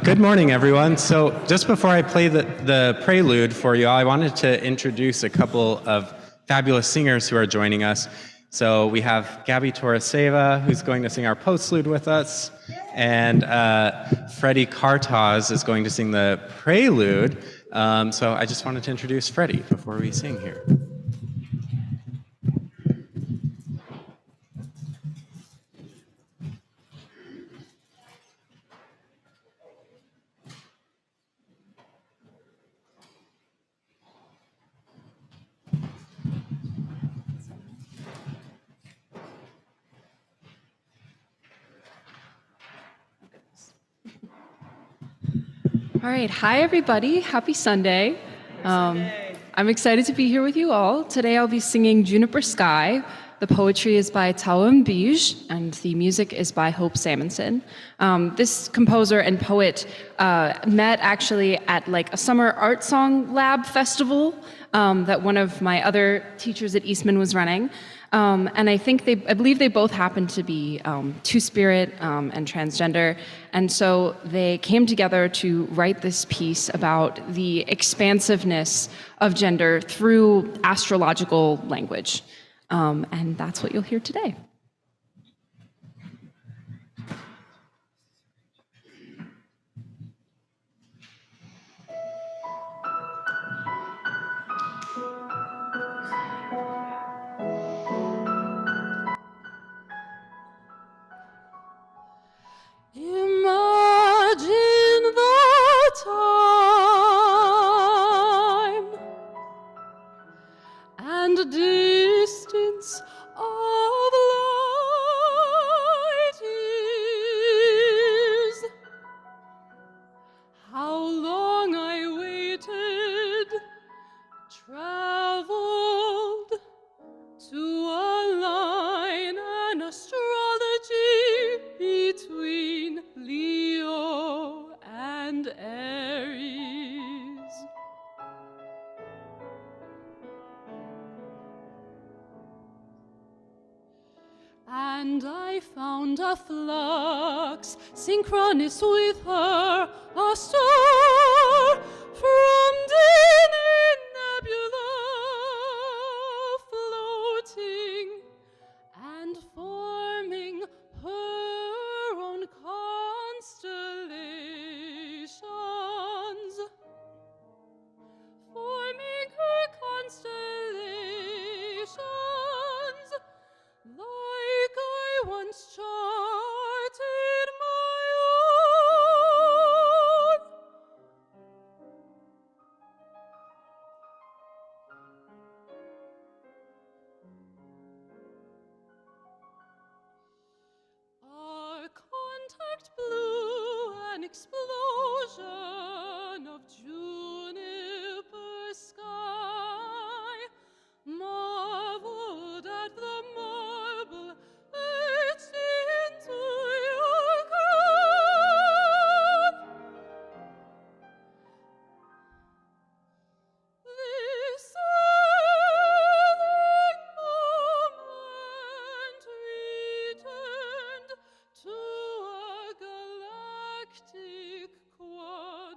Good morning, everyone. So just before I play the prelude for you all, I wanted to introduce a couple of fabulous singers who are joining us. So we have Gabby Torreseva, who's going to sing our postlude with us, and Freddie Kartaz is going to sing the prelude. So I just wanted to introduce Freddie before we sing here. All right, hi everybody, happy Sunday. I'm excited to be here with you all. Today I'll be singing Juniper Sky. The poetry is by Tawam Bij, and the music is by Hope Samonson. This composer and poet met actually at like a summer art song lab festival that one of my other teachers at Eastman was running. And I believe they both happened to be two-spirit and transgender. And so they came together to write this piece about the expansiveness of gender through astrological language. And that's what you'll hear today. Imagine the time and distance of light is. How long I waited, traveled to align an astrology between Leo and Aries. And I found a flux synchronous with her, a star from Denny nebula, floating and forming her own constellations, forming her constellations, like I once charted my own. Our contact blew an explosion of juniper sky, marveled at the marble etched into your crown. This seething moment returned to a galactic quadrants.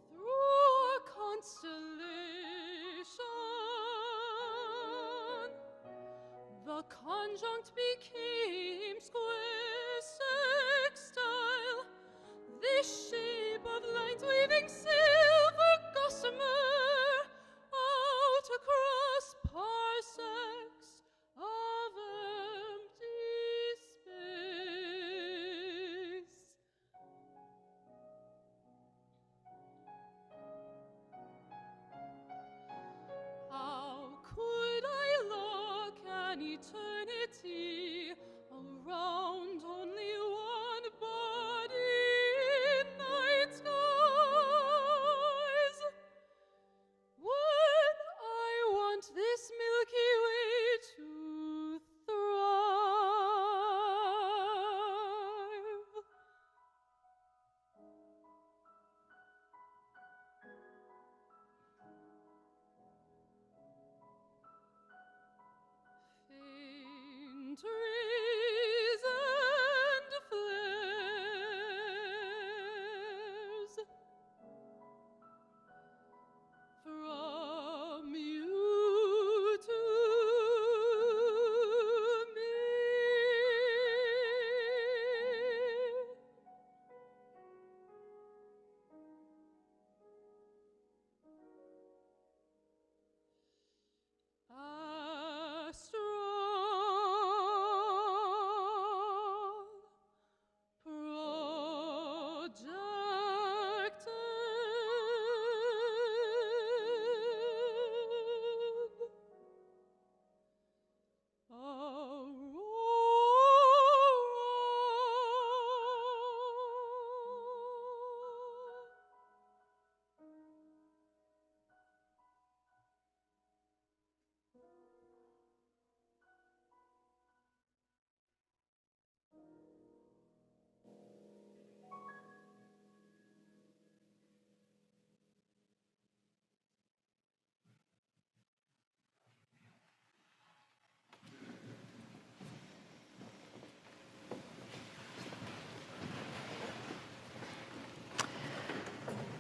Through a constellation, the conjunct became square sextile, this shape of lines weaving silver gossamer out across parsecs of empty space. How could I look an eternity around only one body in night sky?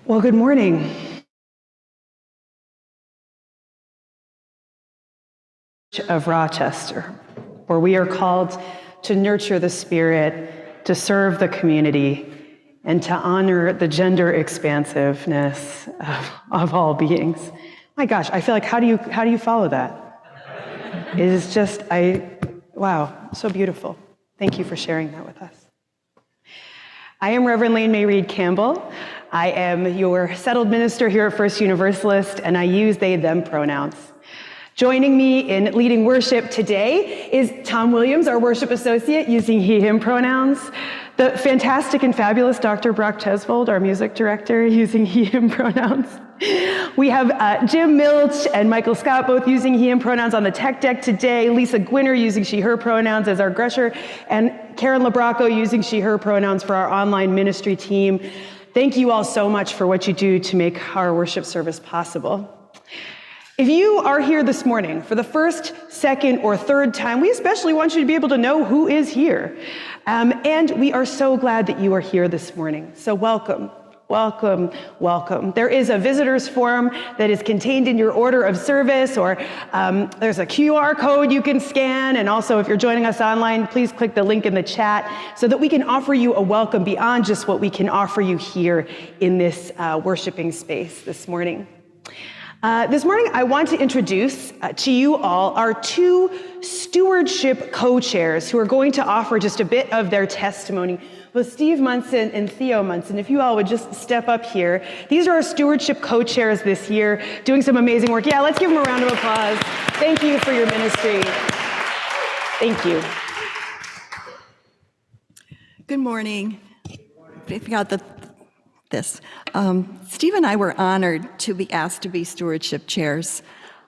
Well, good morning. Of Rochester, where we are called to nurture the spirit, to serve the community, and to honor the gender expansiveness of all beings. My gosh, I feel like how do you follow that? It is just wow, so beautiful. Thank you for sharing that with us. I am Reverend Lane-Mairead Campbell. I am your settled minister here at First Universalist, and I use they, them pronouns. Joining me in leading worship today is Tom Williams, our worship associate, using he, him pronouns. The fantastic and fabulous Dr. Brock Chesvold, our music director, using he, him pronouns. We have Jim Milch and Michael Scott both using he, him pronouns on the tech deck today. Lisa Gwinner using she, her pronouns as our gresher, and Karen Labraco using she, her pronouns for our online ministry team. Thank you all so much for what you do to make our worship service possible. If you are here this morning for the first, second, or third time, we especially want you to be able to know who is here. And we are so glad that you are here this morning. So welcome, welcome, welcome. There is a visitor's form that is contained in your order of service, or there's a QR code you can scan. And also, if you're joining us online, please click the link in the chat so that we can offer you a welcome beyond just what we can offer you here in this worshiping space this morning. This morning, I want to introduce to you all our two stewardship co-chairs who are going to offer just a bit of their testimony. Both Steve Munson and Theo Munson, if you all would just step up here. These are our stewardship co-chairs this year, doing some amazing work. Yeah, let's give them a round of applause. Thank you for your ministry. Thank you. Good morning. I forgot this. Steve and I were honored to be asked to be stewardship chairs.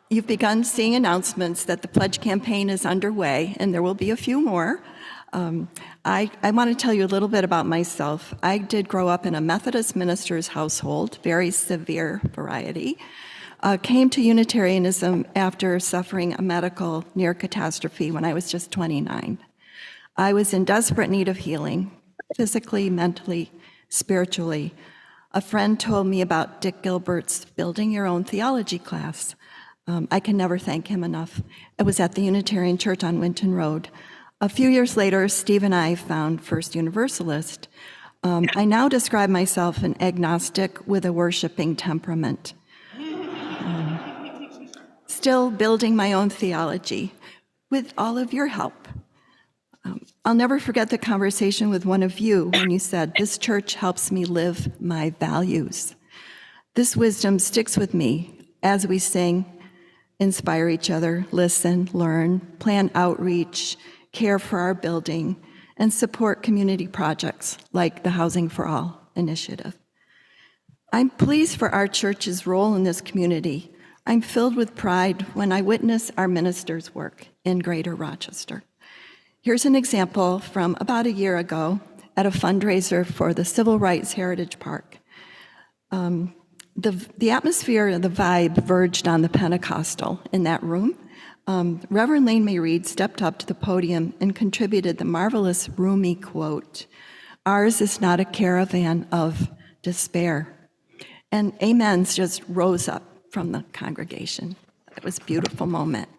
You've begun seeing announcements that the pledge campaign is underway, and there will be a few more. I want to tell you a little bit about myself. I did grow up in a Methodist minister's household, very severe variety. Came to Unitarianism after suffering a medical near catastrophe when I was just 29. I was in desperate need of healing, physically, mentally, spiritually. A friend told me about Dick Gilbert's Building Your Own Theology class. I can never thank him enough. It was at the Unitarian Church on Winton Road. A few years later, Steve and I found First Universalist. I now describe myself an agnostic with a worshiping temperament. Still building my own theology with all of your help. I'll never forget the conversation with one of you when you said, "This church helps me live my values." This wisdom sticks with me as we sing, inspire each other, listen, learn, plan outreach, care for our building, and support community projects like the Housing for All initiative. I'm pleased for our church's role in this community. I'm filled with pride when I witness our ministers' work in Greater Rochester. Here's an example from about a year ago at a fundraiser for the Civil Rights Heritage Park. The atmosphere, the vibe verged on the Pentecostal in that room. Reverend Lane-Mairead stepped up to the podium and contributed the marvelous Rumi quote, "Ours is not a caravan of despair." And amens just rose up from the congregation. It was a beautiful moment.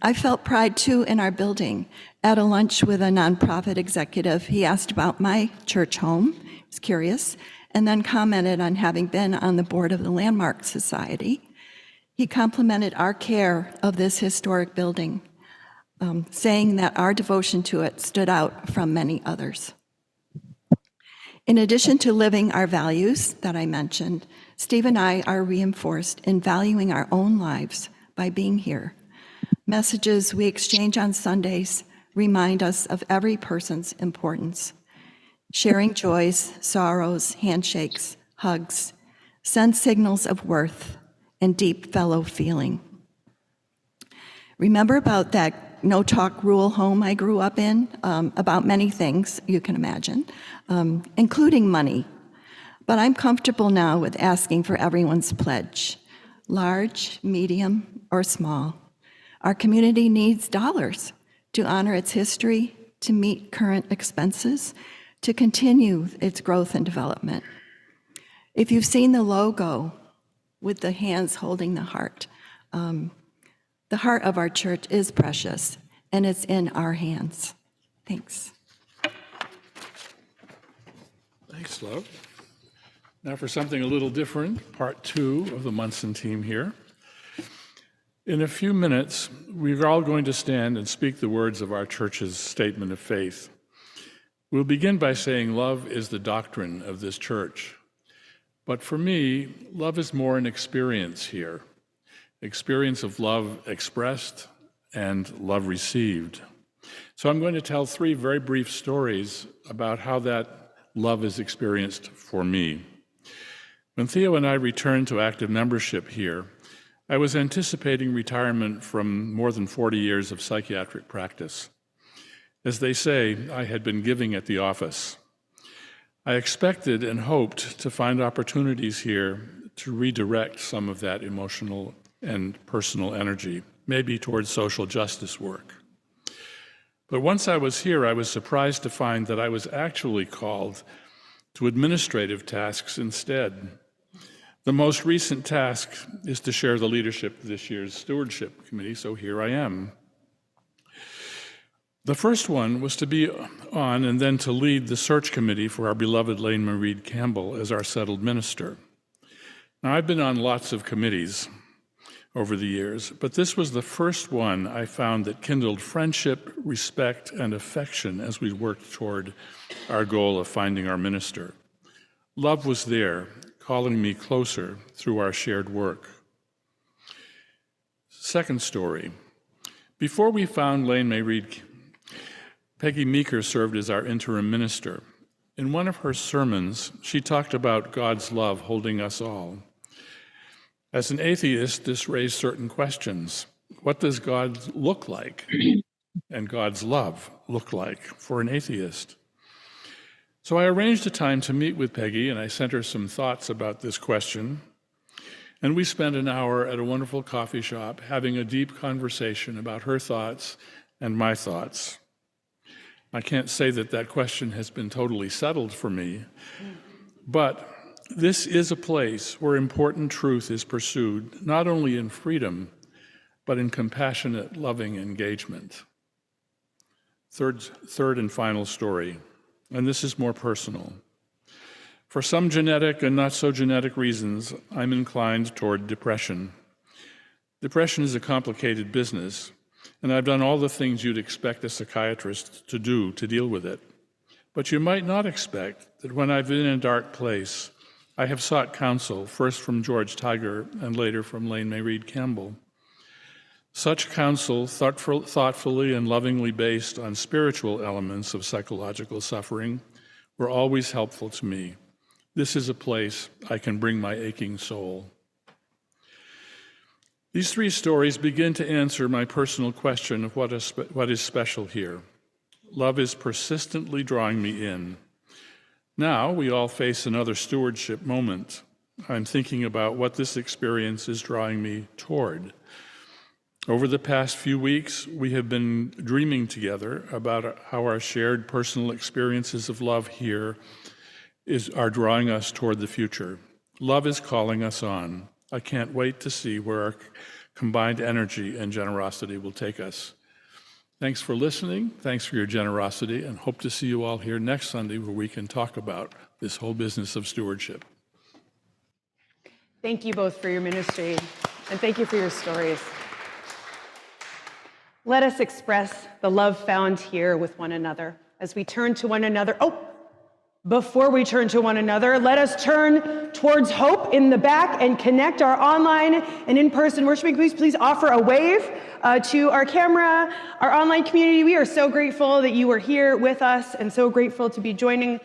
I felt pride, too, in our building. At a lunch with a nonprofit executive, he asked about my church home. He was curious, and then commented on having been on the board of the Landmark Society. He complimented our care of this historic building, saying that our devotion to it stood out from many others. In addition to living our values that I mentioned, Steve and I are reinforced in valuing our own lives by being here. Messages we exchange on Sundays remind us of every person's importance. Sharing joys, sorrows, handshakes, hugs, send signals of worth and deep fellow feeling. Remember about that no-talk rule home I grew up in, about many things you can imagine, including money. But I'm comfortable now with asking for everyone's pledge, large, medium, or small. Our community needs dollars to honor its history, to meet current expenses, to continue its growth and development. If you've seen the logo with the hands holding the heart of our church is precious, and it's in our hands. Thanks. Thanks, love. Now for something a little different, part 2 of the Munson team here. In a few minutes, we're all going to stand and speak the words of our church's statement of faith. We'll begin by saying love is the doctrine of this church. But for me, love is more an experience here. Experience of love expressed and love received. So I'm going to tell 3 very brief stories about how that love is experienced for me. When Theo and I returned to active membership here, I was anticipating retirement from more than 40 years of psychiatric practice. As they say, I had been giving at the office. I expected and hoped to find opportunities here to redirect some of that emotional and personal energy, maybe towards social justice work. But once I was here, I was surprised to find that I was actually called to administrative tasks instead. The most recent task is to share the leadership of this year's stewardship committee, so here I am. The first one was to be on and then to lead the search committee for our beloved Lane-Mairead Campbell as our settled minister. Now, I've been on lots of committees over the years, but this was the first one I found that kindled friendship, respect, and affection as we worked toward our goal of finding our minister. Love was there, calling me closer through our shared work. Second story. Before we found Lane-Mairead, Peggy Meeker served as our interim minister. In one of her sermons, she talked about God's love holding us all. As an atheist, this raised certain questions. What does God look like? And God's love look like for an atheist? So I arranged a time to meet with Peggy, and I sent her some thoughts about this question. And we spent an hour at a wonderful coffee shop having a deep conversation about her thoughts and my thoughts. I can't say that that question has been totally settled for me, but this is a place where important truth is pursued, not only in freedom, but in compassionate, loving engagement. Third and final story, and this is more personal. For some genetic and not so genetic reasons, I'm inclined toward depression. Depression is a complicated business, and I've done all the things you'd expect a psychiatrist to do to deal with it. But you might not expect that when I've been in a dark place, I have sought counsel, first from George Tiger and later from Lane-Mairead Campbell. Such counsel, thoughtfully and lovingly based on spiritual elements of psychological suffering, were always helpful to me. This is a place I can bring my aching soul. These 3 stories begin to answer my personal question of what is special here. Love is persistently drawing me in. Now we all face another stewardship moment. I'm thinking about what this experience is drawing me toward. Over the past few weeks, we have been dreaming together about how our shared personal experiences of love here are drawing us toward the future. Love is calling us on. I can't wait to see where our combined energy and generosity will take us. Thanks for listening, thanks for your generosity, and hope to see you all here next Sunday where we can talk about this whole business of stewardship. Thank you both for your ministry, and thank you for your stories. Let us express the love found here with one another as we turn to one another. Before we turn to one another, let us turn towards Hope in the back and connect our online and in-person worshiping. Please offer a wave to our camera, our online community. We are so grateful that you are here with us and so grateful to be joining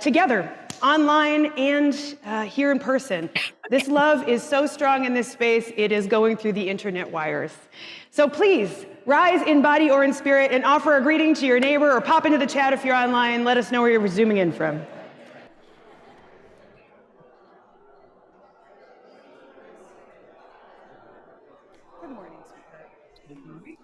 together online and here in person. This love is so strong in this space, it is going through the internet wires. So please, rise in body or in spirit and offer a greeting to your neighbor or pop into the chat if you're online. Let us know where you're zooming in from. Good morning, sweetheart. Good morning.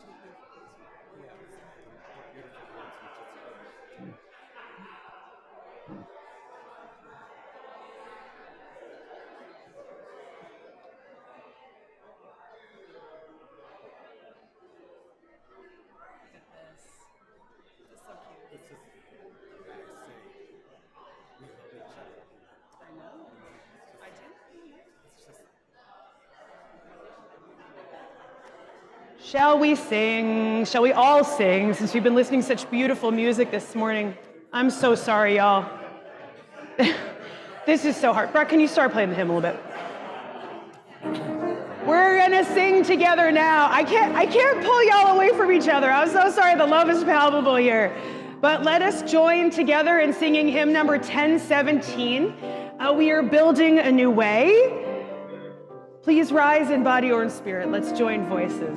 Shall we sing? Shall we all sing, since we've been listening to such beautiful music this morning? I'm so sorry, y'all. This is so hard. Brett, can you start playing the hymn a little bit? We're gonna sing together now. I can't pull y'all away from each other. I'm so sorry, the love is palpable here. But let us join together in singing hymn number 1017. We are building a new way. Please rise in body or in spirit. Let's join voices.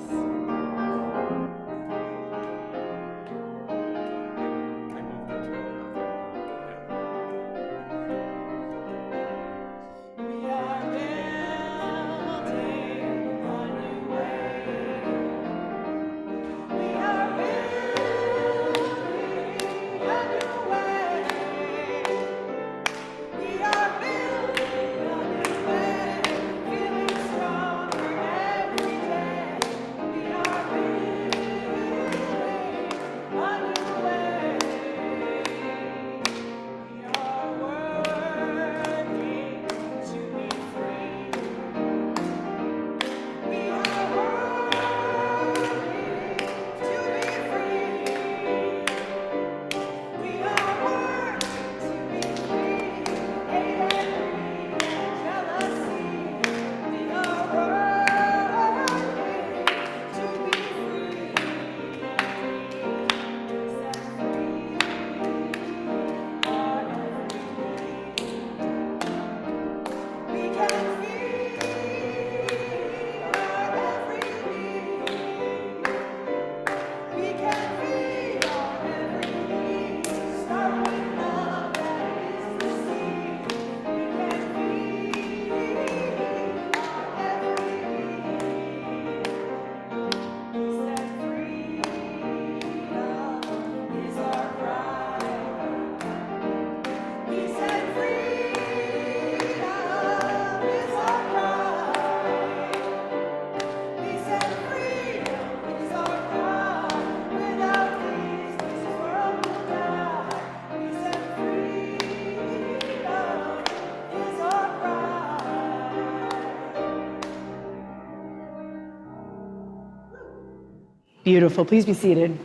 Beautiful. Please be seated.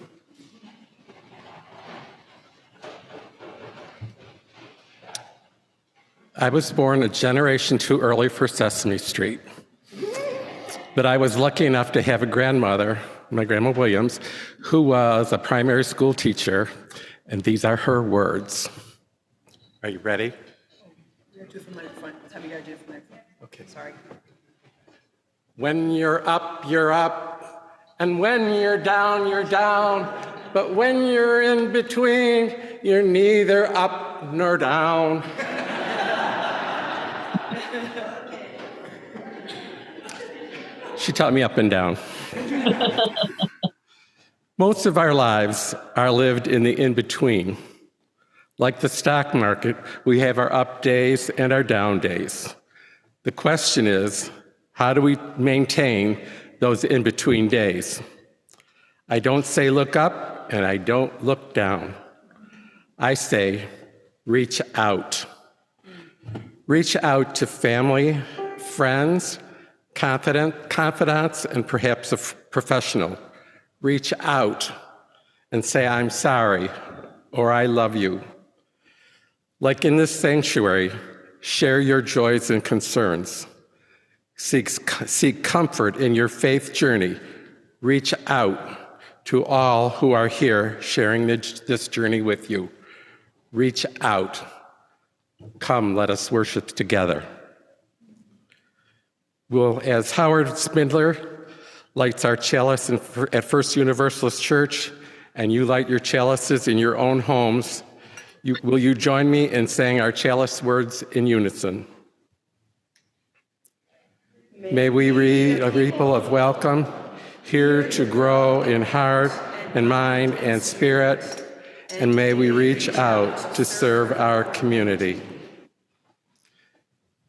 I was born a generation too early for Sesame Street, but I was lucky enough to have a grandmother, my Grandma Williams, who was a primary school teacher, and these are her words. Are you ready? You have to do it from the front. Tell me you gotta do it from the front. Okay. Sorry. When you're up, and when you're down, you're down. But when you're in between, you're neither up nor down. She taught me up and down. Most of our lives are lived in the in-between. Like the stock market, we have our up days and our down days. The question is, how do we maintain those in-between days? I don't say look up, and I don't look down. I say reach out. Reach out to family, friends, confidants, and perhaps a professional. Reach out and say, I'm sorry, or I love you. Like in this sanctuary, share your joys and concerns. Seek comfort in your faith journey. Reach out to all who are here sharing this journey with you. Reach out. Come, let us worship together. Well, as Howard Spindler lights our chalice at First Universalist Church, and you light your chalices in your own homes, will you join me in saying our chalice words in unison? May we read a ripple of welcome, here to grow in heart and mind and spirit, and may we reach out to serve our community.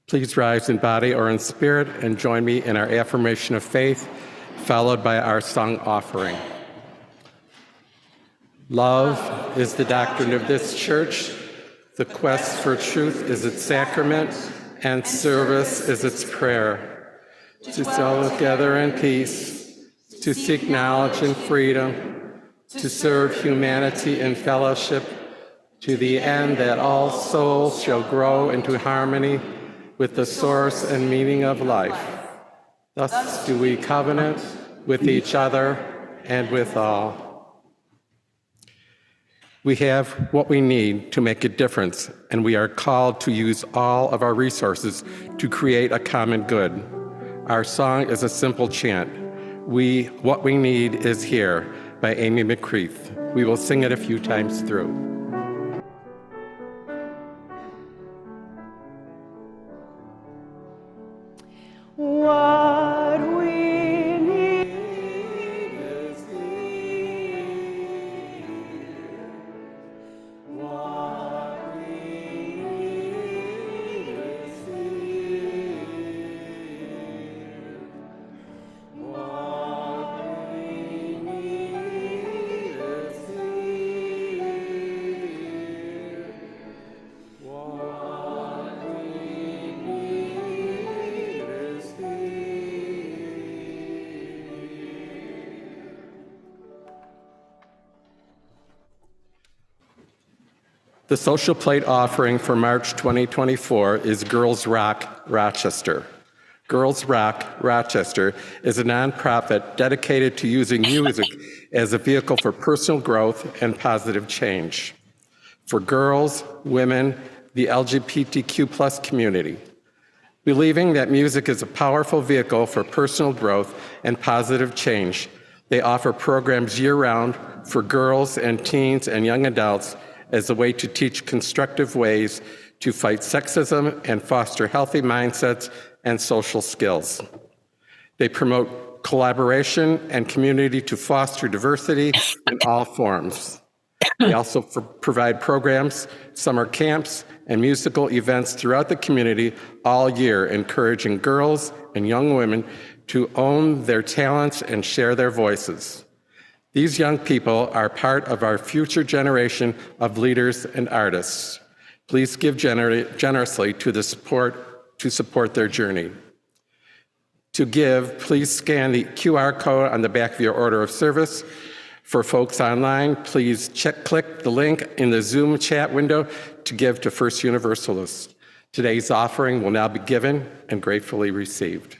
Please rise in body or in spirit and join me in our affirmation of faith, followed by our song offering. Love is the doctrine of this church. The quest for truth is its sacrament, and service is its prayer. To dwell together in peace, to seek knowledge and freedom, to serve humanity and fellowship, to the end that all souls shall grow into harmony with the source and meaning of life. Thus do we covenant with each other and with all. We have what we need to make a difference, and we are called to use all of our resources to create a common good. Our song is a simple chant. What we need is here by Amy McCreath. We will sing it a few times through. What we need is here. What we need is here. What we need is here. What we need is here. The social plate offering for March 2024 is Girls Rock Rochester. Girls Rock Rochester is a nonprofit dedicated to using music as a vehicle for personal growth and positive change for girls, women, the LGBTQ+ community. Believing that music is a powerful vehicle for personal growth and positive change, they offer programs year-round for girls and teens and young adults as a way to teach constructive ways to fight sexism and foster healthy mindsets and social skills. They promote collaboration and community to foster diversity in all forms. They also provide programs, summer camps, and musical events throughout the community all year, encouraging girls and young women to own their talents and share their voices. These young people are part of our future generation of leaders and artists. Please give generously to support their journey. To give, please scan the QR code on the back of your order of service. For folks online, please click the link in the Zoom chat window to give to First Universalist. Today's offering will now be given and gratefully received.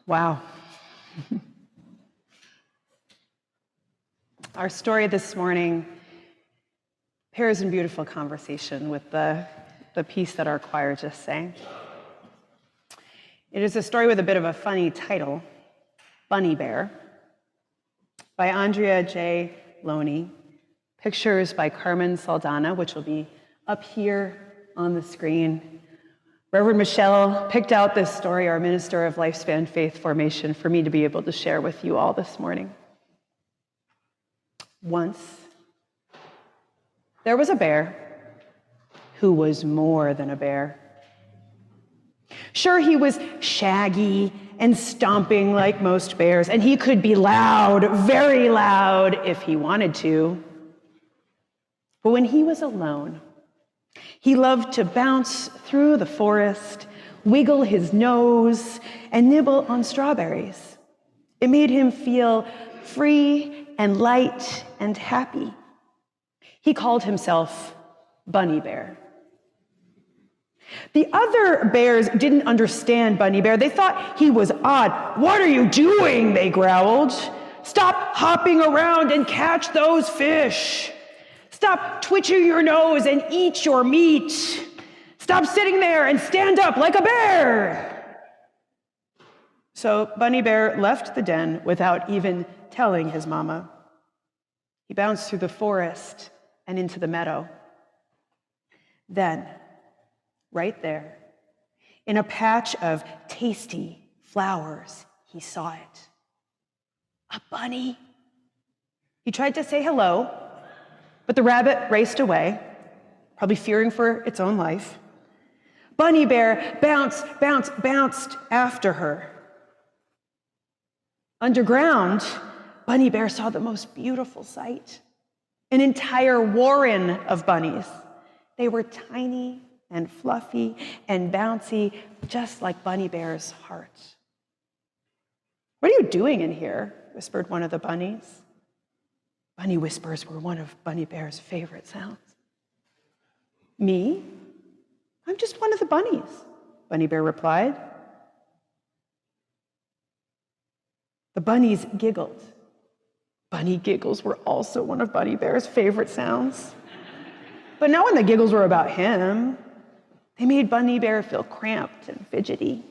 Wow. Our story this morning pairs in beautiful conversation with the piece that our choir just sang. It is a story with a bit of a funny title, Bunny Bear, by Andrea J. Loney. Pictures by Carmen Saldana, which will be up here on the screen. Reverend Michelle picked out this story, our minister of Lifespan Faith Formation, for me to be able to share with you all this morning. Once, there was a bear who was more than a bear. Sure, he was shaggy and stomping like most bears, and he could be loud, very loud, if he wanted to. But when he was alone, he loved to bounce through the forest, wiggle his nose, and nibble on strawberries. It made him feel free and light and happy. He called himself Bunny Bear. The other bears didn't understand Bunny Bear. They thought he was odd. "What are you doing?" they growled. "Stop hopping around and catch those fish. Stop twitching your nose and eat your meat. Stop sitting there and stand up like a bear." So Bunny Bear left the den without even telling his mama. He bounced through the forest and into the meadow. Then, right there, in a patch of tasty flowers, he saw it. A bunny. He tried to say hello, but the rabbit raced away, probably fearing for its own life. Bunny Bear bounced after her. Underground, Bunny Bear saw the most beautiful sight. An entire warren of bunnies. They were tiny and fluffy and bouncy, just like Bunny Bear's heart. "What are you doing in here?" whispered one of the bunnies. Bunny whispers were one of Bunny Bear's favorite sounds. "Me? I'm just one of the bunnies," Bunny Bear replied. The bunnies giggled. Bunny giggles were also one of Bunny Bear's favorite sounds. But not when the giggles were about him. They made Bunny Bear feel cramped and fidgety.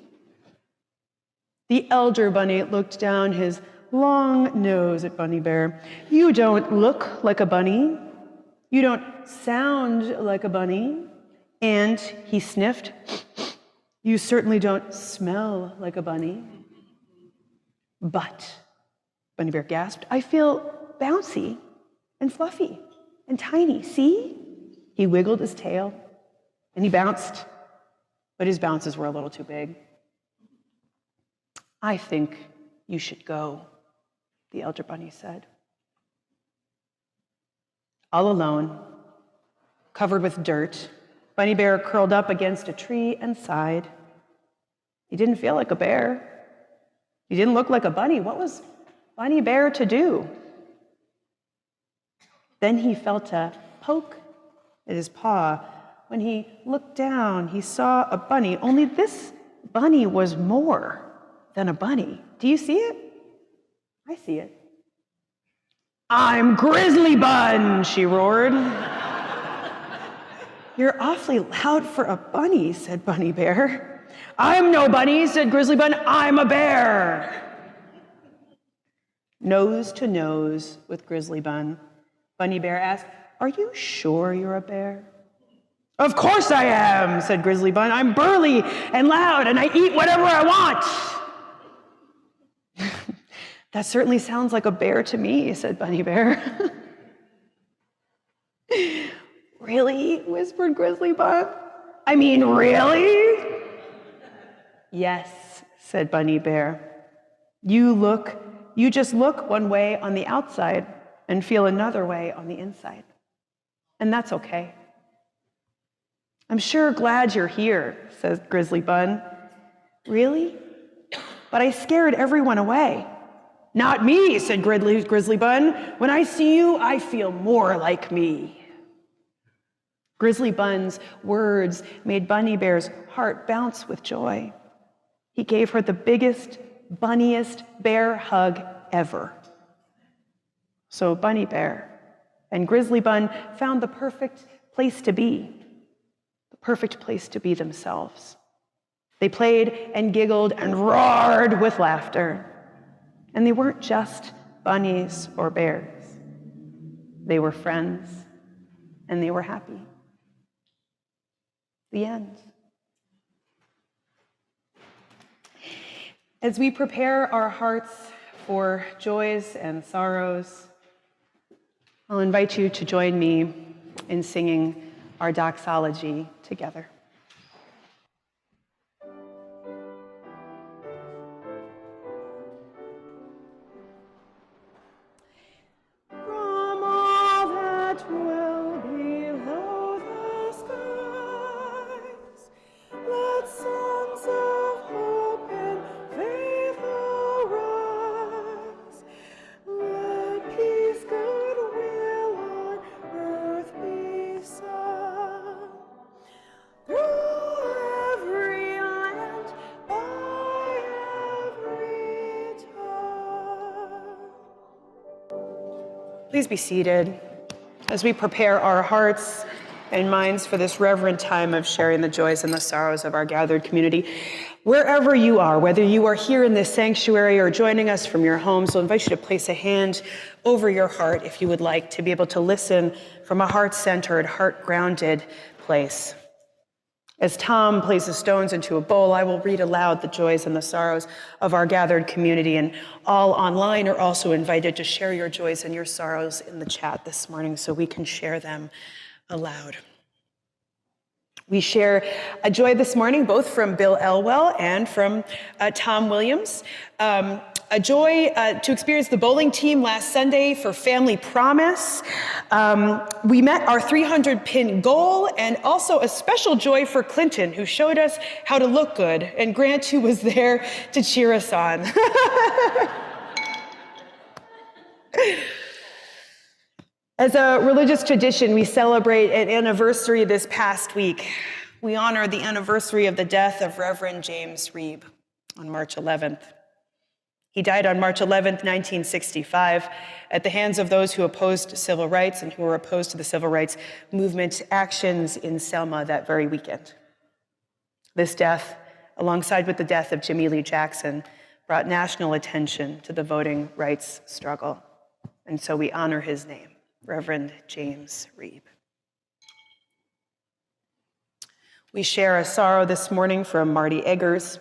The elder bunny looked down his long nose at Bunny Bear. "You don't look like a bunny. You don't sound like a bunny." And he sniffed. "You certainly don't smell like a bunny." "But," Bunny Bear gasped, "I feel bouncy and fluffy and tiny. See?" He wiggled his tail and he bounced, but his bounces were a little too big. "I think you should go," the elder bunny said. All alone, covered with dirt, Bunny Bear curled up against a tree and sighed. He didn't feel like a bear. He didn't look like a bunny. What was Bunny Bear to do? Then he felt a poke at his paw. When he looked down, he saw a bunny, only this bunny was more than a bunny. Do you see it? I see it. "I'm Grizzly Bun," she roared. "You're awfully loud for a bunny," said Bunny Bear. "I'm no bunny," said Grizzly Bun. "I'm a bear." Nose to nose with Grizzly Bun, Bunny Bear asked, "Are you sure you're a bear?" "Of course I am," said Grizzly Bun. "I'm burly and loud, and I eat whatever I want." "That certainly sounds like a bear to me," said Bunny Bear. "Really?" whispered Grizzly Bun. "I mean, really?" "Yes," said Bunny Bear. You just look one way on the outside and feel another way on the inside. And that's okay." "I'm sure glad you're here," says Grizzly Bun. "Really? But I scared everyone away." "Not me," said Grizzly Bun. "When I see you, I feel more like me." Grizzly Bun's words made Bunny Bear's heart bounce with joy. He gave her the biggest, bunniest bear hug ever. So Bunny Bear and Grizzly Bun found the perfect place to be themselves. They played and giggled and roared with laughter. And they weren't just bunnies or bears. They were friends, and they were happy. The end. As we prepare our hearts for joys and sorrows, I'll invite you to join me in singing our doxology together. From all that dwell below the skies, let songs of hope and faith arise. Let peace, goodwill on earth be sung, through every land, by every tongue. Please be seated as we prepare our hearts and minds for this reverent time of sharing the joys and the sorrows of our gathered community. Wherever you are, whether you are here in this sanctuary or joining us from your homes, we'll invite you to place a hand over your heart if you would like to be able to listen from a heart-centered, heart-grounded place. As Tom places stones into a bowl, I will read aloud the joys and the sorrows of our gathered community, and all online are also invited to share your joys and your sorrows in the chat this morning so we can share them aloud. We share a joy this morning, both from Bill Elwell and from Tom Williams. A joy to experience the bowling team last Sunday for Family Promise. We met our 300-pin goal, and also a special joy for Clinton, who showed us how to look good, and Grant, who was there to cheer us on. As a religious tradition, we celebrate an anniversary this past week. We honor the anniversary of the death of Reverend James Reeb on March 11th. He died on March 11th, 1965, at the hands of those who opposed civil rights and who were opposed to the civil rights movement actions in Selma that very weekend. This death, alongside with the death of Jimmy Lee Jackson, brought national attention to the voting rights struggle. And so we honor his name, Reverend James Reeb. We share a sorrow this morning from Marty Eggers.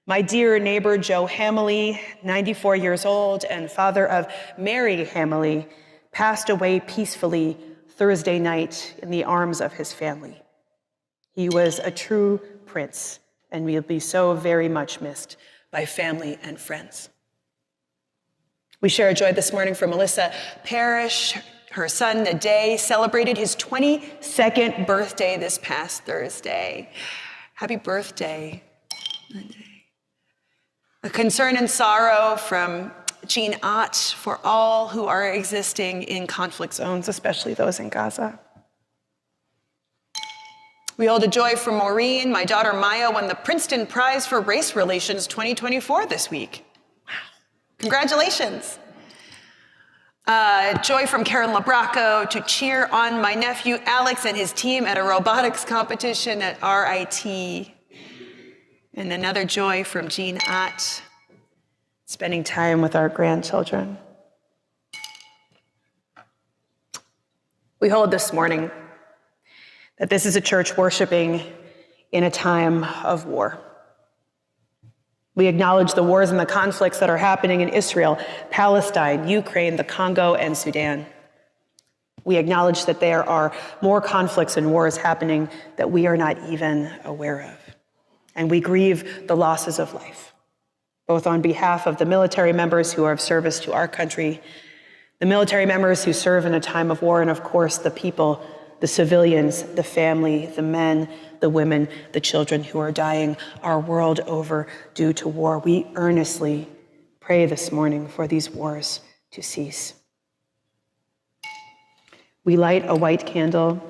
My dear neighbor Joe Hamley, 94 years old and father of Mary Hamley, passed away peacefully Thursday night in the arms of his family. He was a true prince, and will be so very much missed by family and friends. We share a joy this morning from Melissa Parrish. Her son, Naday, celebrated his 22nd birthday this past Thursday. Happy birthday, Naday. A concern and sorrow from Jean Ott for all who are existing in conflict zones, especially those in Gaza. We hold a joy from Maureen. My daughter Maya won the Princeton Prize for Race Relations 2024 this week. Wow. Congratulations. Joy from Karen Labraco to cheer on my nephew Alex and his team at a robotics competition at RIT. And another joy from Jean Ott, spending time with our grandchildren. We hold this morning that this is a church worshiping in a time of war. We acknowledge the wars and the conflicts that are happening in Israel, Palestine, Ukraine, the Congo, and Sudan. We acknowledge that there are more conflicts and wars happening that we are not even aware of. And we grieve the losses of life, both on behalf of the military members who are of service to our country, the military members who serve in a time of war, and of course the people, the civilians, the family, the men, the women, the children who are dying our world over due to war. We earnestly pray this morning for these wars to cease. We light a white candle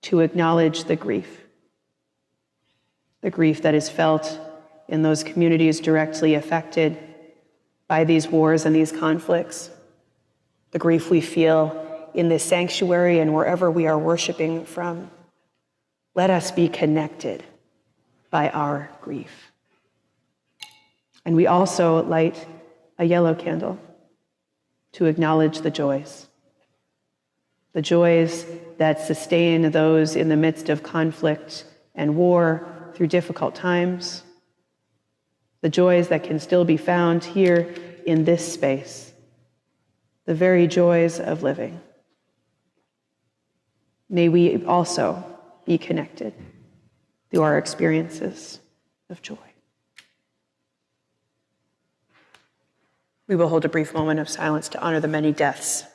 to acknowledge the grief that is felt in those communities directly affected by these wars and these conflicts, the grief we feel in this sanctuary and wherever we are worshiping from. Let us be connected by our grief. And we also light a yellow candle to acknowledge the joys that sustain those in the midst of conflict and war through difficult times, the joys that can still be found here in this space, the very joys of living. May we also be connected through our experiences of joy. We will hold a brief moment of silence to honor the many deaths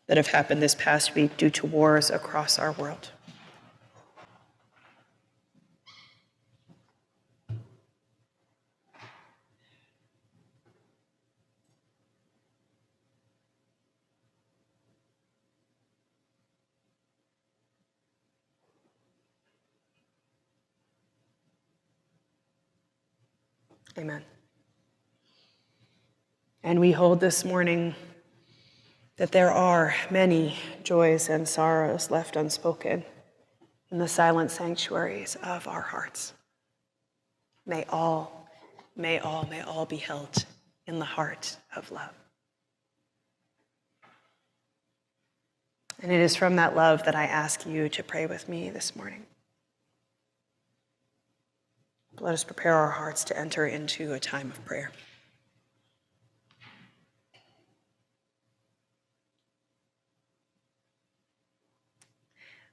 that have happened this past week due to wars across our world. Amen. And we hold this morning that there are many joys and sorrows left unspoken in the silent sanctuaries of our hearts. May all be held in the heart of love. And it is from that love that I ask you to pray with me this morning. Let us prepare our hearts to enter into a time of prayer.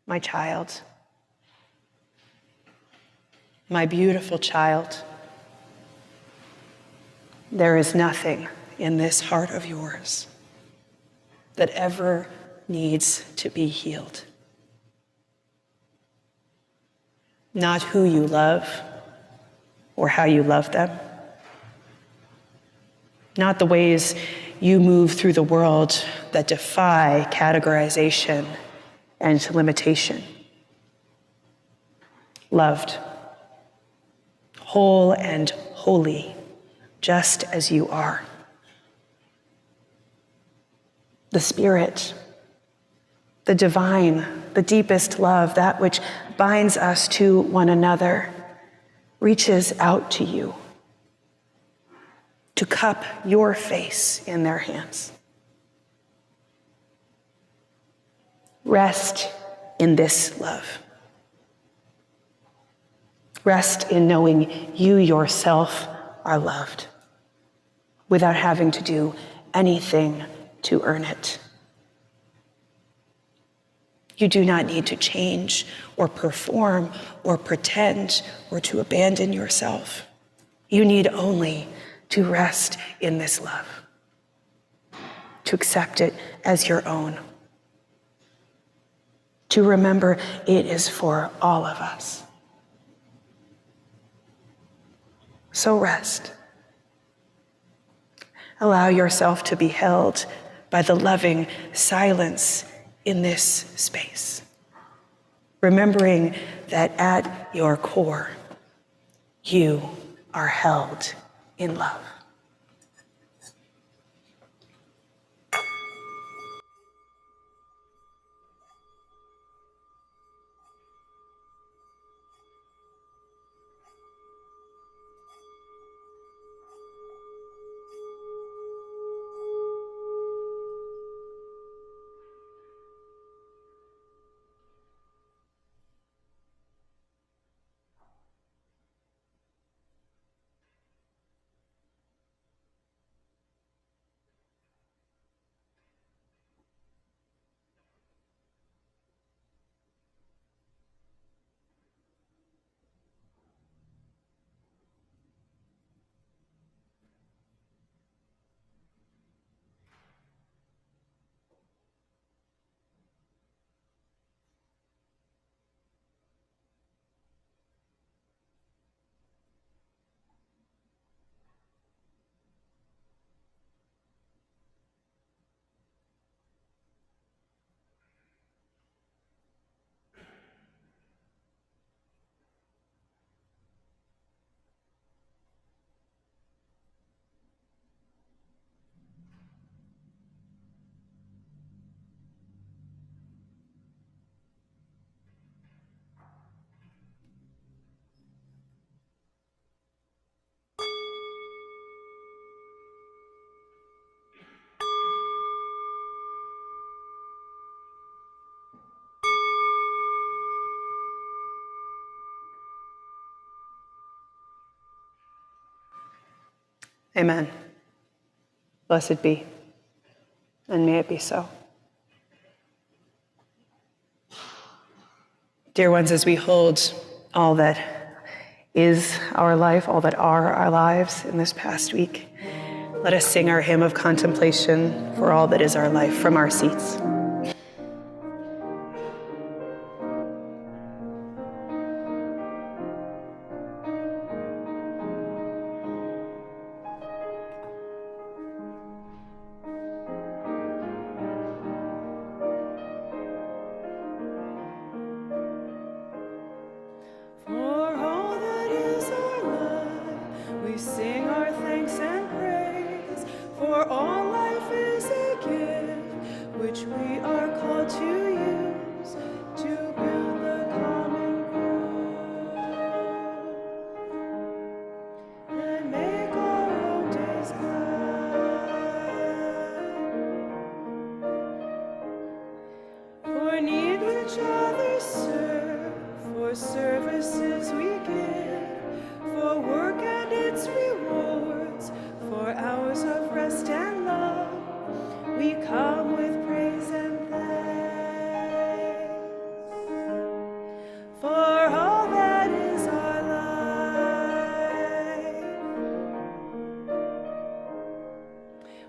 My child, my beautiful child, there is nothing in this heart of yours that ever needs to be healed. Not who you love or how you love them. Not the ways you move through the world that defy categorization and limitation. Loved, whole and holy, just as you are. The Spirit, the divine, the deepest love, that which binds us to one another, reaches out to you to cup your face in their hands. Rest in this love. Rest in knowing you yourself are loved without having to do anything to earn it. You do not need to change or perform or pretend or to abandon yourself. You need only to rest in this love, to accept it as your own, to remember it is for all of us. So rest. Allow yourself to be held by the loving silence in this space, remembering that at your core, you are held in love. Amen. Blessed be, and may it be so. Dear ones, as we hold all that is our life, all that are our lives in this past week, let us sing our hymn of contemplation for all that is our life from our seats. Services we give, for work and its rewards, for hours of rest and love, we come with praise and thanks. For all that is our life,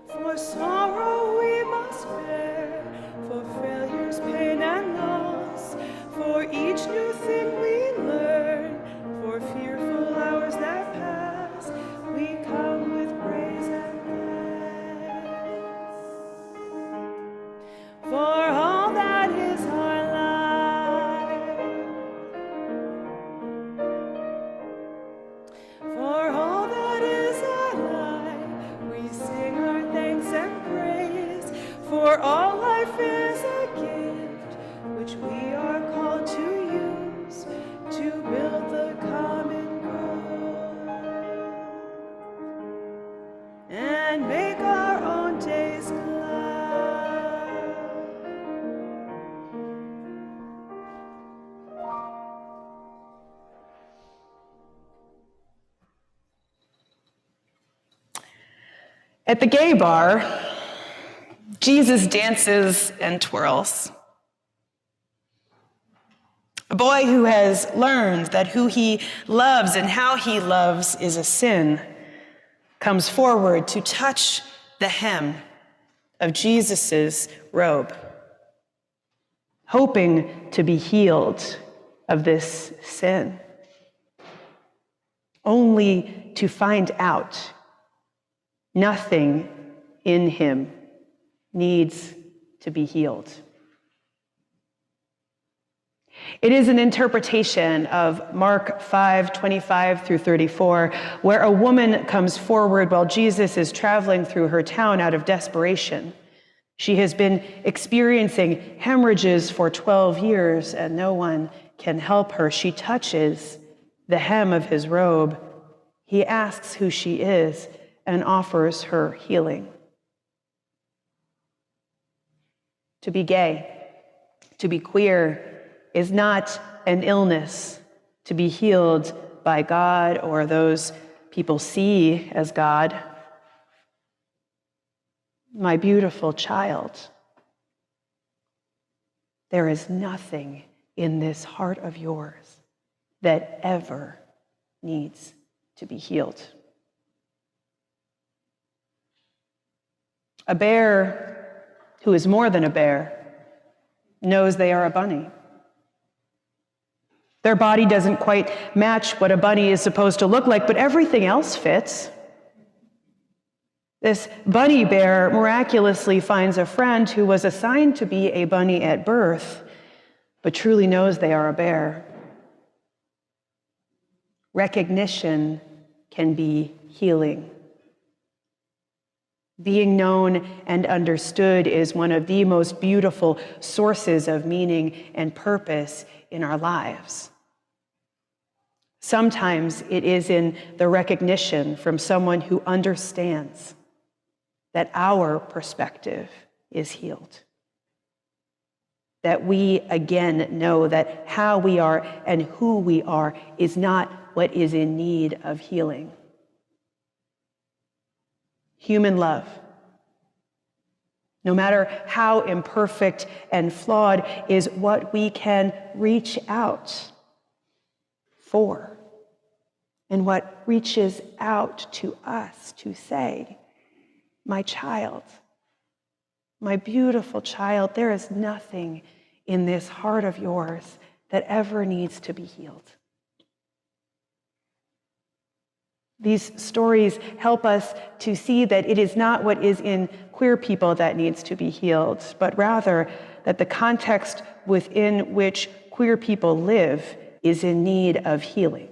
for sorrow we must bear, for failures, pain and loss, for each new thing we learn, for fearful hours that pass, we come with praise and thanks. For all that is our life, for all that is our life, we sing our thanks and praise, for all life is a gift which we are called to use to build the common good and make our own days glad. At the gay bar, Jesus dances and twirls. A boy who has learned that who he loves and how he loves is a sin comes forward to touch the hem of Jesus's robe, hoping to be healed of this sin, only to find out nothing in him needs to be healed. It is an interpretation of Mark 5:25 through 34, where a woman comes forward while Jesus is traveling through her town out of desperation. She has been experiencing hemorrhages for 12 years, and no one can help her. She touches the hem of his robe. He asks who she is and offers her healing. To be gay, to be queer, is not an illness to be healed by God or those people see as God. My beautiful child, there is nothing in this heart of yours that ever needs to be healed. A bear who is more than a bear knows they are a bunny. Their body doesn't quite match what a bunny is supposed to look like, but everything else fits. This bunny bear miraculously finds a friend who was assigned to be a bunny at birth, but truly knows they are a bear. Recognition can be healing. Being known and understood is one of the most beautiful sources of meaning and purpose in our lives. Sometimes it is in the recognition from someone who understands that our perspective is healed. That we again know that how we are and who we are is not what is in need of healing. human love. No matter how imperfect and flawed, is what we can reach out for, and what reaches out to us to say, my child, my beautiful child, there is nothing in this heart of yours that ever needs to be healed. These stories help us to see that it is not what is in queer people that needs to be healed, but rather that the context within which queer people live is in need of healing.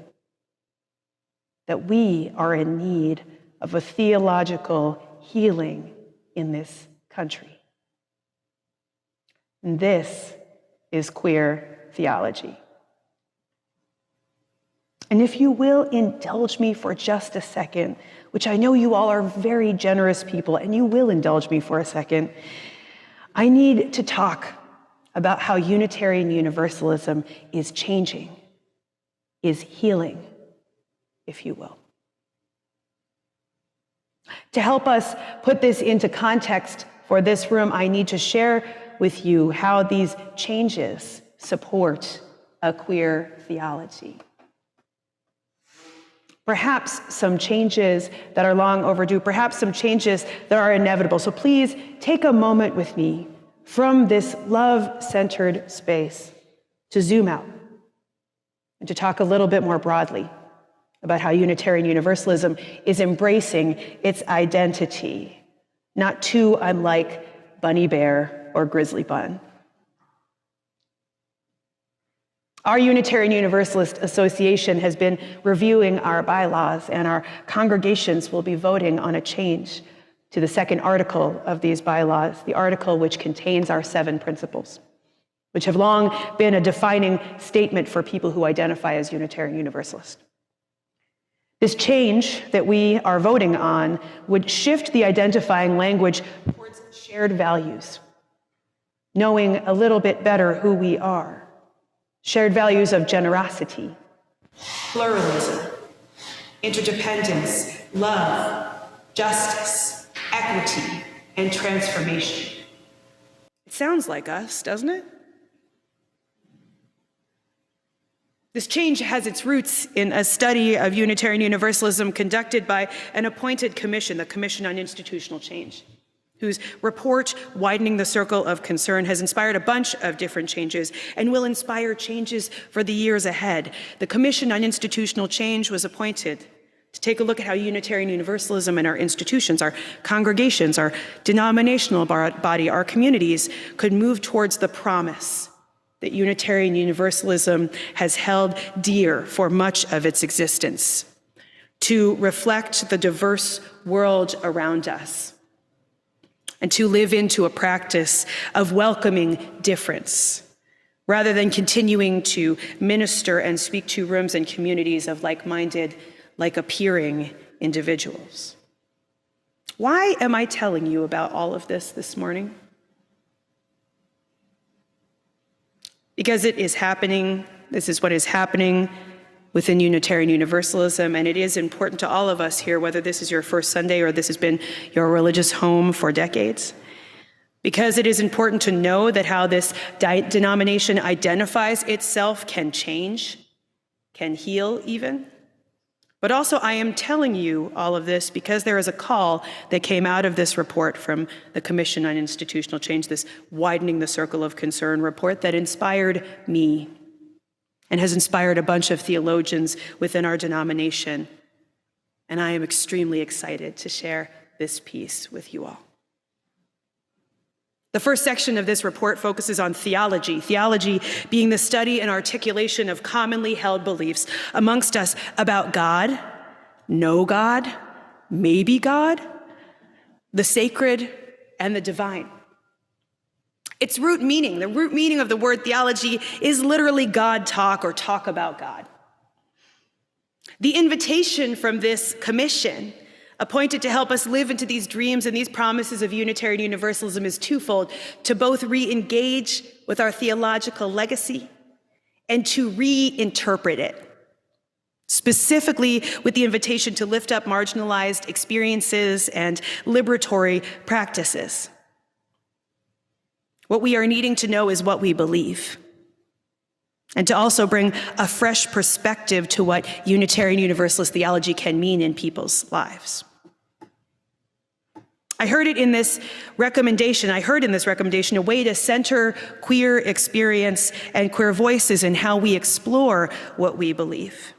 That we are in need of a theological healing in this country. And this is queer theology. And if you will indulge me for just a second, which I know you all are very generous people, and you will indulge me for a second, I need to talk about how Unitarian Universalism is changing, is healing, if you will. To help us put this into context for this room, I need to share with you how these changes support a queer theology. Perhaps some changes that are long overdue, perhaps some changes that are inevitable. So please take a moment with me from this love-centered space to zoom out and to talk a little bit more broadly about how Unitarian Universalism is embracing its identity, not too unlike Bunny Bear or Grizzly Bun. Our Unitarian Universalist Association has been reviewing our bylaws, and our congregations will be voting on a change to the second article of these bylaws, the article which contains our 7 principles, which have long been a defining statement for people who identify as Unitarian Universalist. This change that we are voting on would shift the identifying language towards shared values, knowing a little bit better who we are. Shared values of generosity, pluralism, interdependence, love, justice, equity, and transformation. It sounds like us, doesn't it? This change has its roots in a study of Unitarian Universalism conducted by an appointed commission, the Commission on Institutional Change, whose report, Widening the Circle of Concern, has inspired a bunch of different changes and will inspire changes for the years ahead. The Commission on Institutional Change was appointed to take a look at how Unitarian Universalism and our institutions, our congregations, our denominational body, our communities could move towards the promise that Unitarian Universalism has held dear for much of its existence, to reflect the diverse world around us, and to live into a practice of welcoming difference, rather than continuing to minister and speak to rooms and communities of like-minded, like-appearing individuals. Why am I telling you about all of this morning? Because it is happening. This is what is happening within Unitarian Universalism, and it is important to all of us here, whether this is your first Sunday or this has been your religious home for decades, because it is important to know that how this denomination identifies itself can change, can heal even. But also, I am telling you all of this because there is a call that came out of this report from the Commission on Institutional Change, this Widening the Circle of Concern report that inspired me and has inspired a bunch of theologians within our denomination. And I am extremely excited to share this piece with you all. The first section of this report focuses on theology, theology being the study and articulation of commonly held beliefs amongst us about God, no God, maybe God, the sacred, and the divine. Its root meaning, the root meaning of the word theology is literally God talk or talk about God. The invitation from this commission, appointed to help us live into these dreams and these promises of Unitarian Universalism, is twofold: to both re-engage with our theological legacy and to reinterpret it. specifically with the invitation to lift up marginalized experiences and liberatory practices. What we are needing to know is what we believe, and to also bring a fresh perspective to what Unitarian Universalist theology can mean in people's lives. I heard in this recommendation a way to center queer experience and queer voices in how we explore what we believe.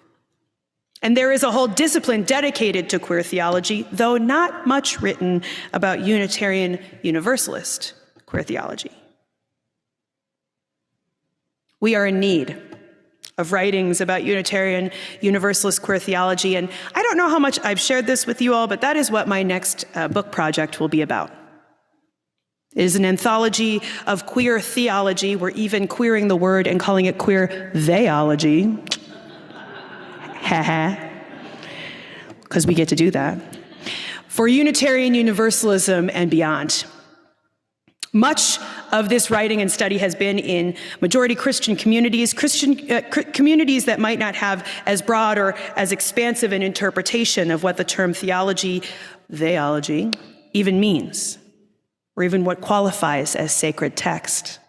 And there is a whole discipline dedicated to queer theology, though not much written about Unitarian Universalist queer theology. We are in need of writings about Unitarian Universalist queer theology, and I don't know how much I've shared this with you all, but that is what my next book project will be about. It is an anthology of queer theology. We're even queering the word and calling it queer theology. Because we get to do that. For Unitarian Universalism and beyond. Much of this writing and study has been in majority Christian communities communities that might not have as broad or as expansive an interpretation of what the term theology even means, or even what qualifies as sacred text.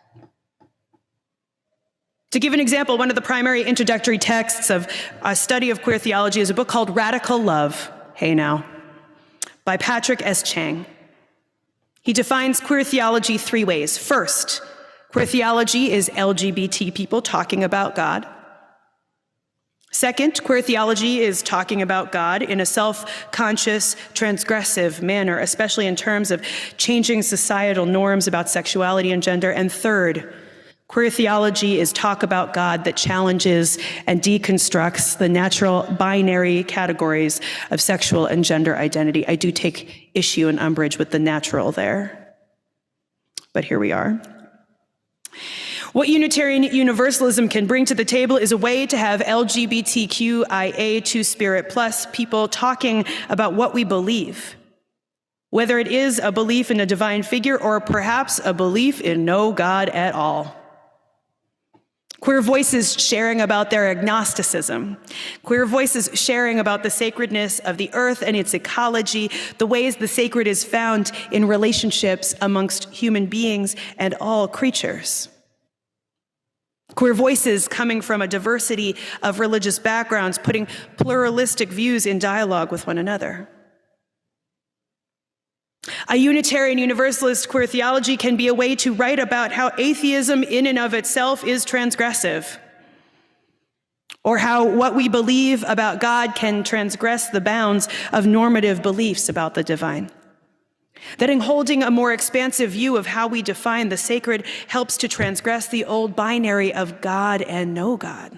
To give an example, one of the primary introductory texts of a study of queer theology is a book called Radical Love, hey now, by Patrick S. Chang. He defines queer theology three ways. First, queer theology is LGBT people talking about God. Second, queer theology is talking about God in a self-conscious, transgressive manner, especially in terms of changing societal norms about sexuality and gender. And third, queer theology is talk about God that challenges and deconstructs the natural binary categories of sexual and gender identity. I do take issue and umbrage with the natural there, but here we are. What Unitarian Universalism can bring to the table is a way to have LGBTQIA, Two-Spirit plus people talking about what we believe, whether it is a belief in a divine figure or perhaps a belief in no God at all. Queer voices sharing about their agnosticism. Queer voices sharing about the sacredness of the earth and its ecology, the ways the sacred is found in relationships amongst human beings and all creatures. Queer voices coming from a diversity of religious backgrounds, putting pluralistic views in dialogue with one another. A Unitarian Universalist queer theology can be a way to write about how atheism in and of itself is transgressive, or how what we believe about God can transgress the bounds of normative beliefs about the divine. That in holding a more expansive view of how we define the sacred helps to transgress the old binary of God and no God.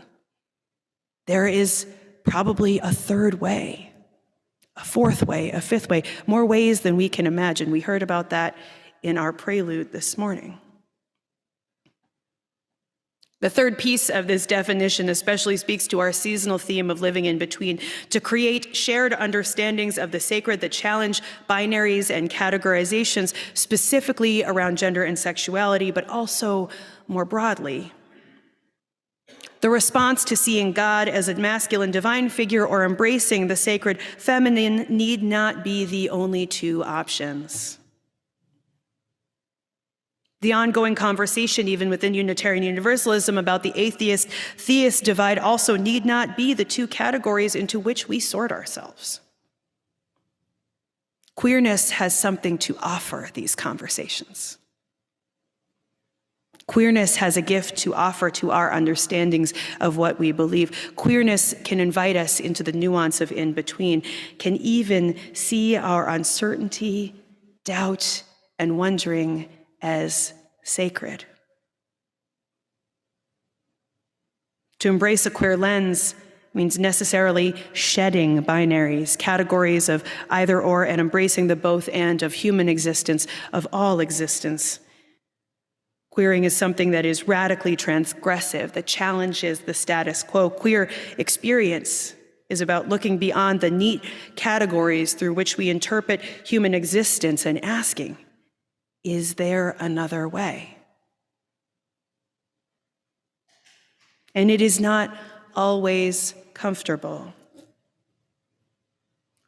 There is probably a third way, a fourth way, a fifth way, more ways than we can imagine. We heard about that in our prelude this morning. The third piece of this definition especially speaks to our seasonal theme of living in between, to create shared understandings of the sacred that challenge binaries and categorizations, specifically around gender and sexuality, but also more broadly. The response to seeing God as a masculine divine figure or embracing the sacred feminine need not be the only two options. The ongoing conversation, even within Unitarian Universalism, about the atheist-theist divide also need not be the two categories into which we sort ourselves. Queerness has something to offer these conversations. Queerness has a gift to offer to our understandings of what we believe. Queerness can invite us into the nuance of in-between, can even see our uncertainty, doubt, and wondering as sacred. To embrace a queer lens means necessarily shedding binaries, categories of either or, and embracing the both and of human existence, of all existence. Queering is something that is radically transgressive, that challenges the status quo. Queer experience is about looking beyond the neat categories through which we interpret human existence and asking, is there another way? And it is not always comfortable.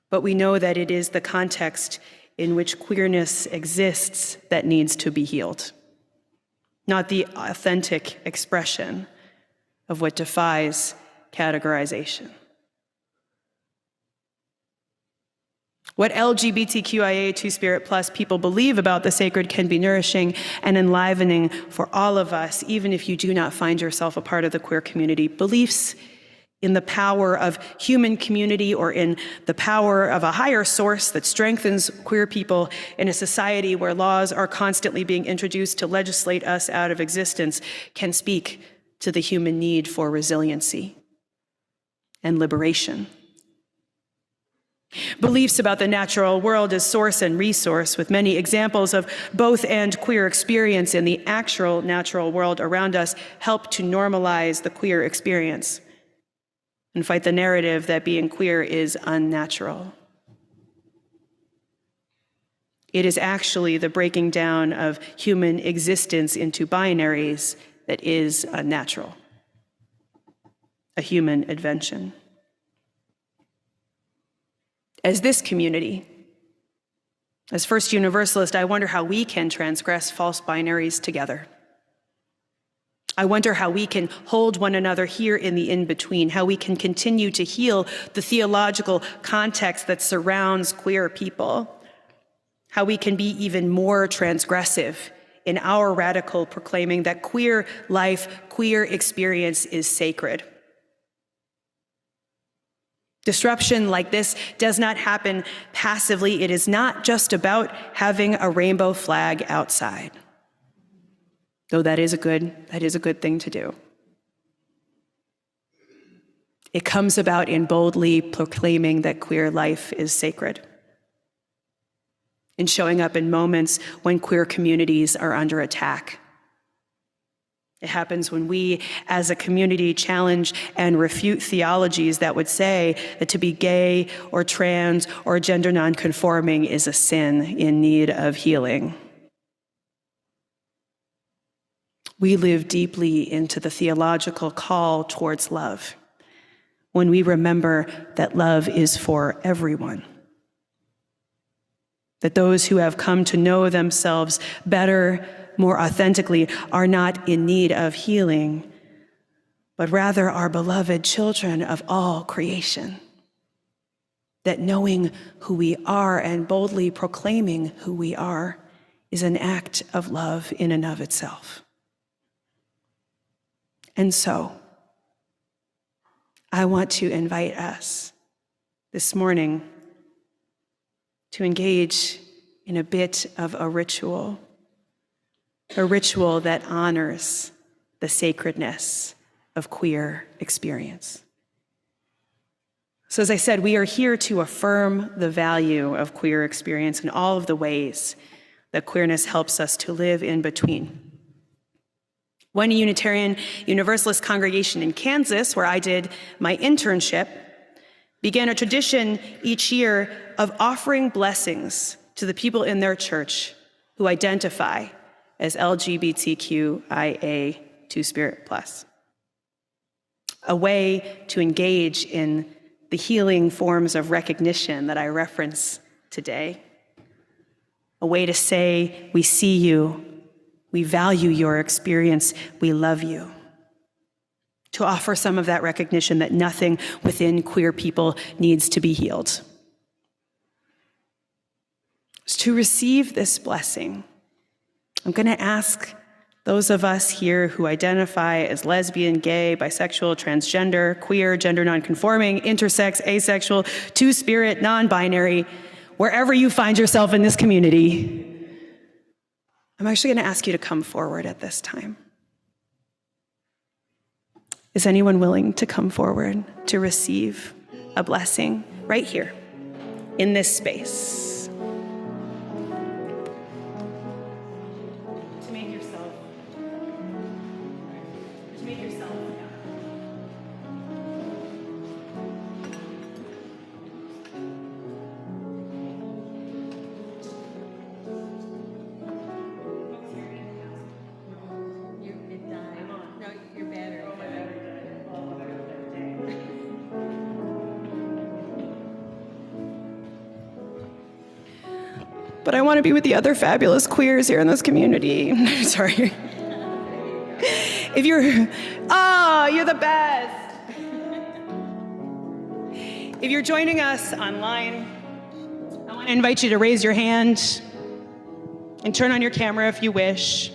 But we know that it is the context in which queerness exists that needs to be healed, not the authentic expression of what defies categorization. What LGBTQIA Two-Spirit Plus people believe about the sacred can be nourishing and enlivening for all of us, even if you do not find yourself a part of the queer community. Beliefs in the power of human community or in the power of a higher source that strengthens queer people in a society where laws are constantly being introduced to legislate us out of existence can speak to the human need for resiliency and liberation. Beliefs about the natural world as source and resource, with many examples of both and queer experience in the actual natural world around us, help to normalize the queer experience and fight the narrative that being queer is unnatural. It is actually the breaking down of human existence into binaries that is unnatural, a human invention. As this community, as First Universalist, I wonder how we can transgress false binaries together. I wonder how we can hold one another here in the in-between, how we can continue to heal the theological context that surrounds queer people, how we can be even more transgressive in our radical proclaiming that queer life, queer experience is sacred. Disruption like this does not happen passively. It is not just about having a rainbow flag outside, though that is a good thing to do. It comes about in boldly proclaiming that queer life is sacred, in showing up in moments when queer communities are under attack. It happens when we, as a community, challenge and refute theologies that would say that to be gay or trans or gender nonconforming is a sin in need of healing. We live deeply into the theological call towards love when we remember that love is for everyone. That those who have come to know themselves better, more authentically, are not in need of healing, but rather are beloved children of all creation. That knowing who we are and boldly proclaiming who we are is an act of love in and of itself. And so, I want to invite us this morning to engage in a bit of a ritual that honors the sacredness of queer experience. So as I said, we are here to affirm the value of queer experience in all of the ways that queerness helps us to live in between. One Unitarian Universalist congregation in Kansas, where I did my internship, began a tradition each year of offering blessings to the people in their church who identify as LGBTQIA Two-Spirit Plus. A way to engage in the healing forms of recognition that I reference today. A way to say, we see you, we value your experience, we love you. To offer some of that recognition that nothing within queer people needs to be healed. To receive this blessing, I'm going to ask those of us here who identify as lesbian, gay, bisexual, transgender, queer, gender nonconforming, intersex, asexual, two-spirit, non-binary, wherever you find yourself in this community, I'm actually going to ask you to come forward at this time. Is anyone willing to come forward to receive a blessing right here in this space? but I want to be with the other fabulous queers here in this community. Sorry. If you're, you're the best. If you're joining us online, I want to invite you to raise your hand and turn on your camera if you wish.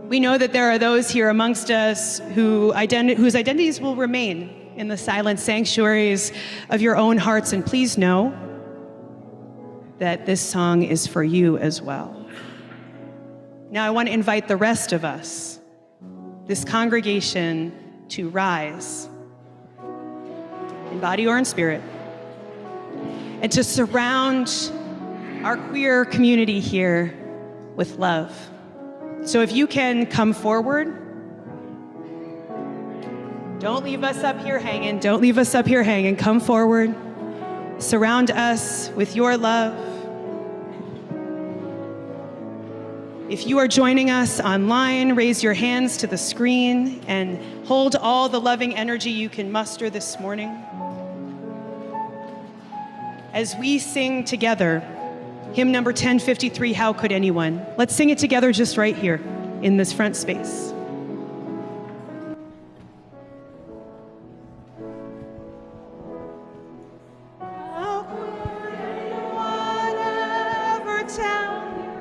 We know that there are those here amongst us whose identities will remain in the silent sanctuaries of your own hearts, and please know that this song is for you as well. Now I want to invite the rest of us, this congregation, to rise, in body or in spirit, and to surround our queer community here with love. So if you can come forward, don't leave us up here hanging, don't leave us up here hanging, come forward, surround us with your love. If you are joining us online, raise your hands to the screen and hold all the loving energy you can muster this morning. As we sing together, hymn number 1053, How Could Anyone? Let's sing it together just right here in this front space. How could anyone ever tell you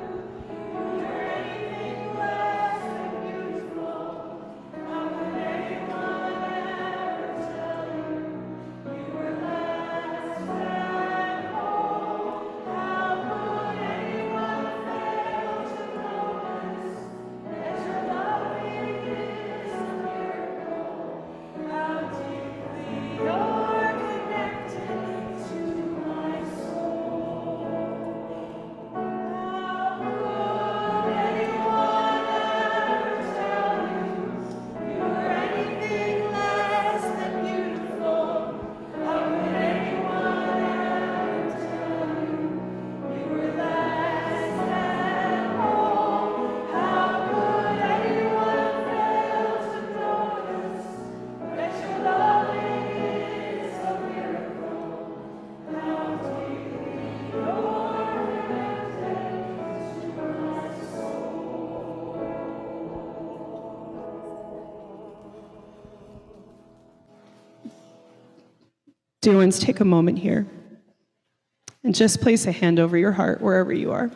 you're anything less than beautiful? How could anyone ever tell you you were less than whole? How could anyone fail to notice that your loving is a miracle? How deeply you're connected to my soul. How could anyone ever tell you you're anything less than beautiful? How could anyone ever tell you you were less than whole? How could anyone fail to notice that your loving is a miracle? How deeply you're connected to my soul. Dear ones, take a moment here and just place a hand over your heart wherever you are.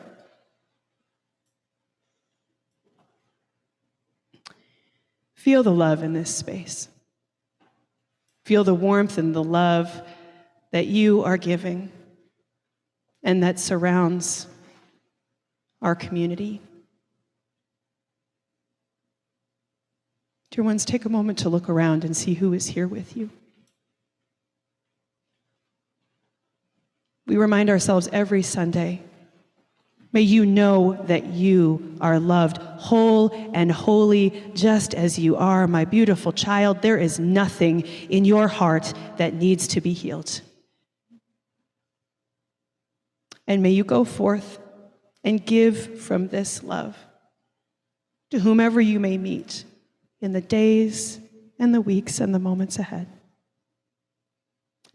Feel the love in this space. Feel the warmth and the love that you are giving and that surrounds our community. Dear ones, take a moment to look around and see who is here with you. We remind ourselves every Sunday, may you know that you are loved whole and holy just as you are, my beautiful child. There is nothing in your heart that needs to be healed. And may you go forth and give from this love to whomever you may meet in the days and the weeks and the moments ahead.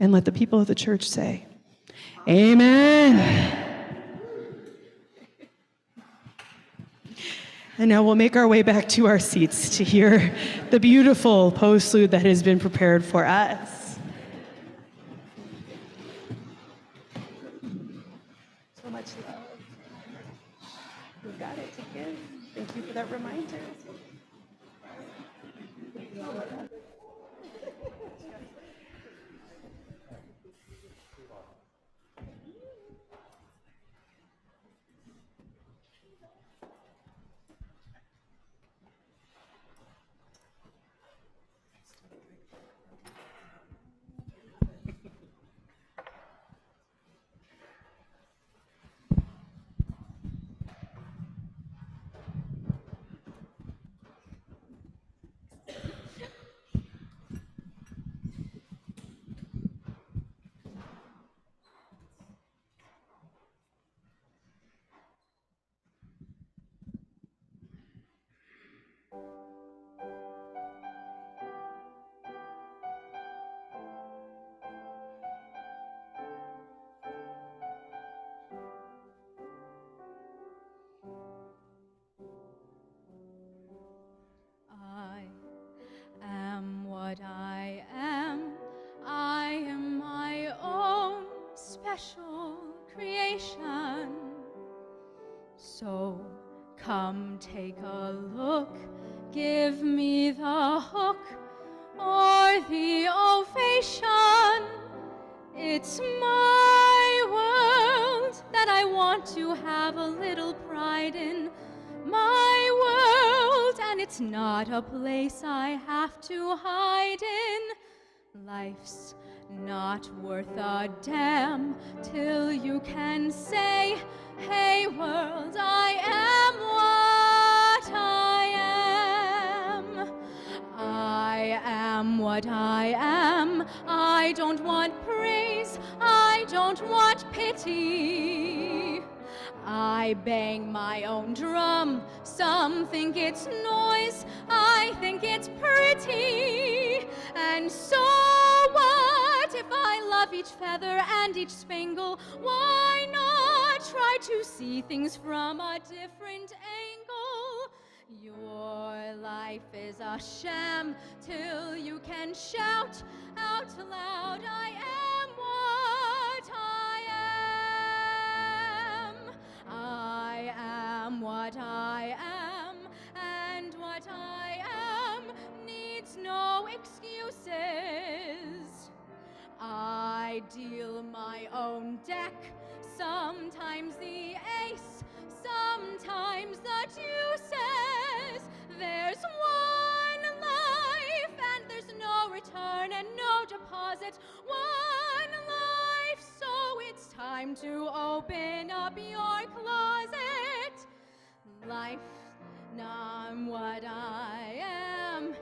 And let the people of the church say, Amen. And now we'll make our way back to our seats to hear the beautiful postlude that has been prepared for us. So much love. We've got it to give. Thank you for that reminder. ovation. So come take a look, give me the hook or the ovation. It's my world that I want to have a little pride in. My world, and it's not a place I have to hide in. Life's not worth a damn till you can say, hey world, I am what I am. I am what I am. I don't want praise, I don't want pity. I bang my own drum, some think it's noise, I think it's pretty. And so what if I love each feather and each spangle? Why not try to see things from a different angle? Your life is a sham till you can shout out loud, I am what I am. I am what I am, and what I am needs no excuses. I deal my own deck, sometimes the ace, sometimes the deuces. There's one life and there's no return and no deposit. One life, so it's time to open up your closet. Life, I'm what I am,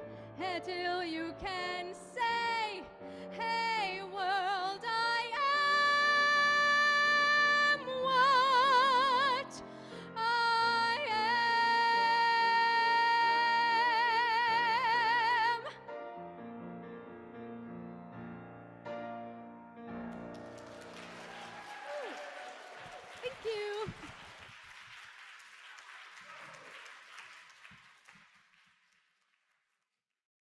till you can say, hey world, I am what I am. Thank you.